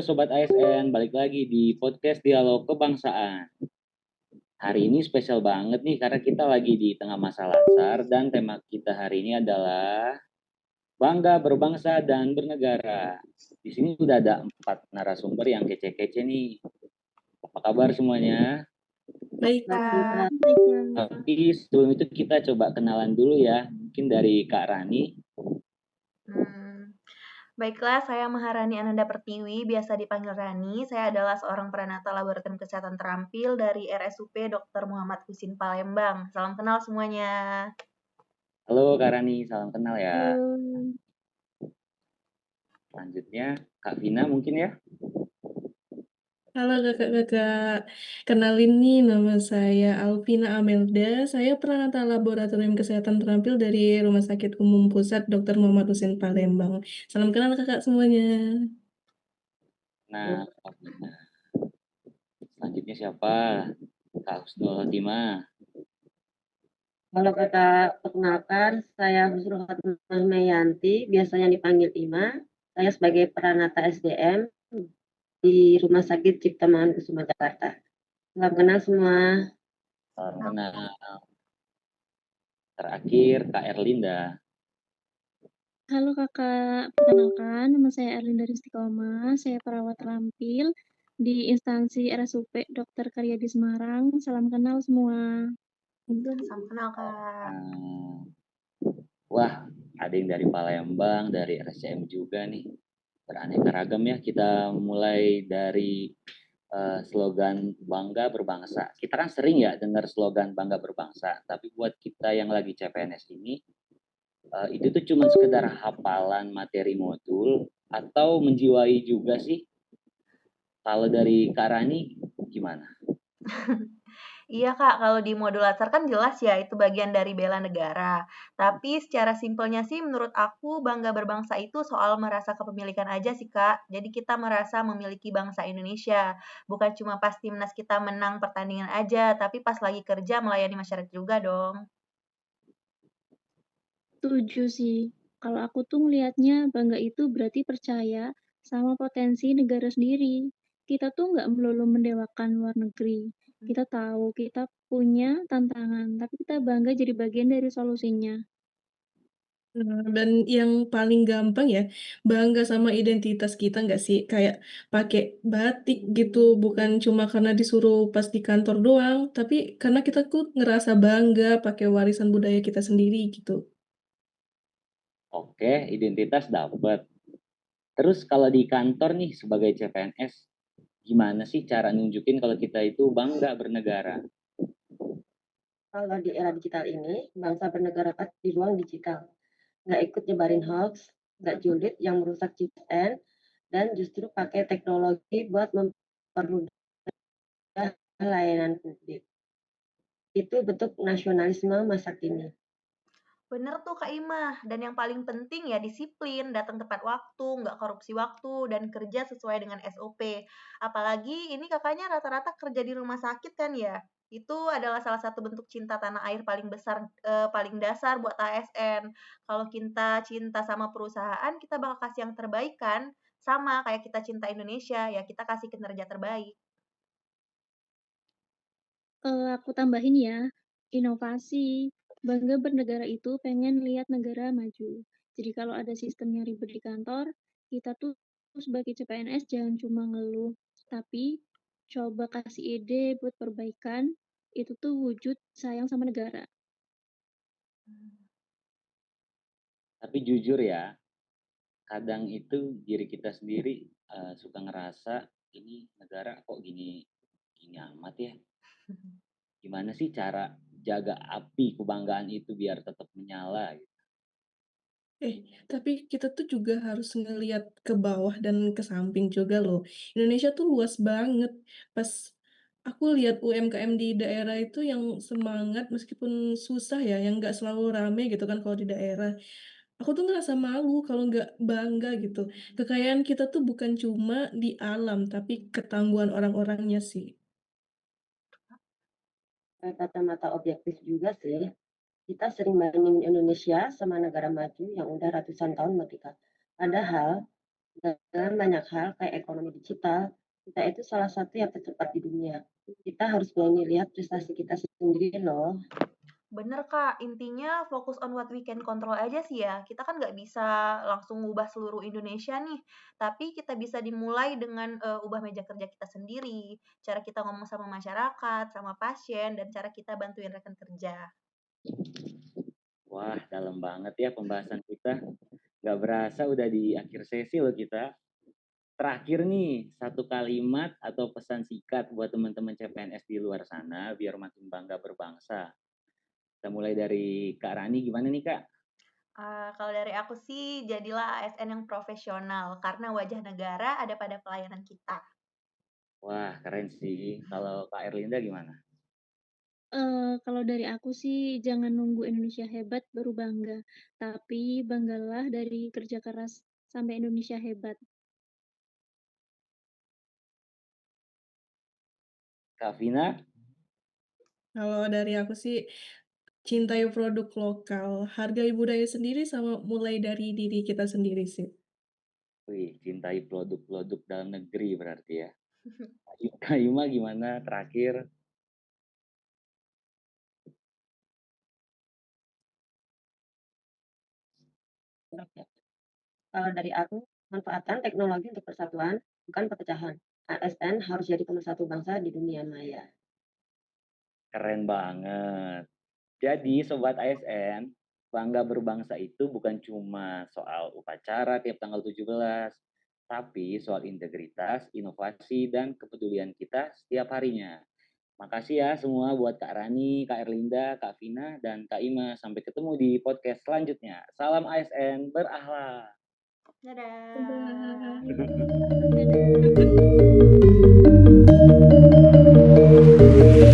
Sobat ASN, balik lagi di podcast Dialog Kebangsaan. Hari ini spesial banget nih karena kita lagi di tengah masa Latsar dan tema kita hari ini adalah bangga berbangsa dan bernegara. Di sini sudah ada 4 narasumber yang kece-kece nih. Apa kabar semuanya? Baik, Kak. Tapi sebelum itu kita coba kenalan dulu ya. Mungkin dari Kak Rani. Baiklah, saya Maharani Ananda Pertiwi, biasa dipanggil Rani. Saya adalah seorang peranata laboratorium kesehatan terampil dari RSUP Dr. Muhammad Husin Palembang. Salam kenal semuanya. Halo Kak Rani, salam kenal ya. Halo. Selanjutnya Kak Vina mungkin ya. Halo kakak-kakak, kenalin nih nama saya Alvina Amelda, saya peranata laboratorium kesehatan terampil dari Rumah Sakit Umum Pusat Dr. Muhammad Husin Palembang. Salam kenal kakak semuanya. Nah, Kak Vina. Selanjutnya siapa? Kak Husnul Khotimah. Halo kakak, perkenalkan saya Husnul Khotimah Meyanti, biasanya dipanggil Ima. Saya sebagai peranata SDM di Rumah Sakit Cipta Mangunkusumo Jakarta. Salam kenal semua. Salam kenal. Terakhir Kak Erlinda. Halo kakak, perkenalkan nama saya Erlinda Istiqomah, saya perawat terampil di instansi RSUP Dr. Karyadi Semarang. Salam kenal semua. Salam kenal, Kak. Wah, ada yang dari Palembang, dari RSCM juga nih. Beraneka ragam ya. Kita mulai dari slogan bangga berbangsa. Kita kan sering ya dengar slogan bangga berbangsa, tapi buat kita yang lagi CPNS ini, itu tuh cuma sekedar hafalan materi modul atau menjiwai juga sih? Kalau dari Kak Rani gimana? Iya Kak, kalau di modul latsar kan jelas ya itu bagian dari bela negara. Tapi secara simpelnya sih menurut aku bangga berbangsa itu soal merasa kepemilikan aja sih Kak. Jadi kita merasa memiliki bangsa Indonesia. Bukan cuma pas timnas kita menang pertandingan aja, tapi pas lagi kerja melayani masyarakat juga dong. Setuju sih, kalau aku tuh ngelihatnya bangga itu berarti percaya sama potensi negara sendiri. Kita tuh nggak melulu mendewakan luar negeri. Kita tahu kita punya tantangan, tapi kita bangga jadi bagian dari solusinya. Dan yang paling gampang ya, bangga sama identitas kita nggak sih? Kayak pakai batik gitu, bukan cuma karena disuruh pas di kantor doang, tapi karena kita tuh ngerasa bangga pakai warisan budaya kita sendiri gitu. Oke, identitas dapat. Terus kalau di kantor nih sebagai CPNS, gimana sih cara nunjukin kalau kita itu bangga bernegara? Kalau di era digital ini, bangsa bernegara pasti di ruang digital. Nggak ikut nyebarin hoax, nggak julid yang merusak ciptaan, dan justru pakai teknologi buat mempermudah layanan publik. Itu bentuk nasionalisme masa kini. Bener tuh Kak Imah, dan yang paling penting ya disiplin, datang tepat waktu, nggak korupsi waktu, dan kerja sesuai dengan SOP. Apalagi ini kakaknya rata-rata kerja di rumah sakit kan ya? Itu adalah salah satu bentuk cinta tanah air paling besar, paling dasar buat ASN. Kalau kita cinta sama perusahaan, kita bakal kasih yang terbaik kan? Sama kayak kita cinta Indonesia, ya kita kasih kinerja terbaik. Aku tambahin ya, inovasi. Bangga bernegara itu pengen lihat negara maju. Jadi kalau ada sistem yang ribet di kantor, kita tuh sebagai CPNS jangan cuma ngeluh, tapi coba kasih ide buat perbaikan, itu tuh wujud sayang sama negara. Tapi jujur ya, kadang itu diri kita sendiri suka ngerasa ini negara kok gini amat ya. Gimana sih cara jaga api kebanggaan itu biar tetap menyala gitu? Tapi kita tuh juga harus ngelihat ke bawah dan ke samping juga loh. Indonesia tuh luas banget. Pas aku lihat UMKM di daerah itu yang semangat meskipun susah ya, yang nggak selalu rame gitu kan kalau di daerah. Aku tuh ngerasa malu kalau nggak bangga gitu. Kekayaan kita tuh bukan cuma di alam, tapi ketangguhan orang-orangnya sih. Kacamata objektif juga sih. Kita sering bandingin Indonesia sama negara maju yang udah ratusan tahun merdeka. Padahal Dalam banyak hal kayak ekonomi digital, kita itu salah satu yang tercepat di dunia. Kita harus berani lihat prestasi kita sendiri loh. Bener Kak, intinya fokus on what we can control aja sih ya. Kita kan nggak bisa langsung ngubah seluruh Indonesia nih, tapi kita bisa dimulai dengan ubah meja kerja kita sendiri, cara kita ngomong sama masyarakat, sama pasien, dan cara kita bantuin rekan kerja. Wah, dalam banget ya pembahasan kita. Gak berasa udah di akhir sesi loh kita. Terakhir nih, satu kalimat atau pesan singkat buat teman-teman CPNS di luar sana biar makin bangga berbangsa. Kita mulai dari Kak Rani, gimana nih Kak? Kalau dari aku sih, jadilah ASN yang profesional, karena wajah negara ada pada pelayanan kita. Wah, keren sih. Kalau Kak Erlinda gimana? Kalau dari aku sih jangan nunggu Indonesia hebat baru bangga, tapi banggalah dari kerja keras sampai Indonesia hebat. Kak Vina? Kalau dari aku sih, cintai produk lokal, hargai budaya sendiri sama mulai dari diri kita sendiri sih. Wih, cintai produk-produk dalam negeri berarti ya. Kak Ima gimana terakhir? Oke. Kalau dari aku, manfaatkan teknologi untuk persatuan, bukan perpecahan. ASN harus jadi pemersatu bangsa di dunia maya. Keren banget. Jadi Sobat ASN, bangga berbangsa itu bukan cuma soal upacara tiap tanggal 17, tapi soal integritas, inovasi, dan kepedulian kita setiap harinya. Makasih ya semua buat Kak Rani, Kak Erlinda, Kak Vina, dan Kak Ima. Sampai ketemu di podcast selanjutnya. Salam ASN berakhlak. Dadah. Dadah.